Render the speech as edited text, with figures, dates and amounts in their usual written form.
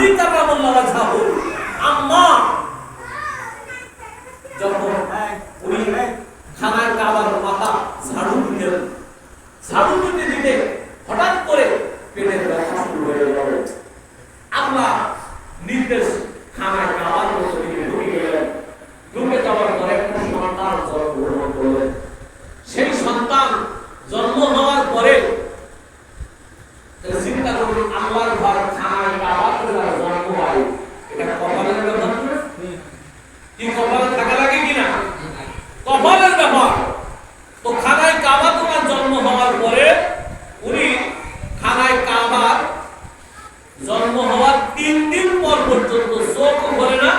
আলী কারামাল্লাহু ওয়াজহাহু আম্মা যখন উনি খানায় কাবার মাথা ঝাড়ু দিতে দিতে হঠাৎ করে পেটের ব্যথা শুরু হয়ে গেল। আল্লাহ নির্দেশ খানায় কাবার মধ্যে ঢুকে গেলেন। ঢুকে যাওয়ার পরে একটা সন্তান জন্মগ্রহণ করলেন। সেই সন্তান জন্ম হওয়ার পরে চিন্তা করুন, আল্লাহর ঘর খানায় কাবার জন্ম হয়, এটা কপালের ব্যাপার কি? কপালে থাকা লাগে কিনা? কপালের ব্যাপার। তো খানায় কাবা তোমার জন্ম হওয়ার পরে উনি খানায় কাবার জন্ম হওয়ার 3 দিন পর পর্যন্ত চোখ ভরে না,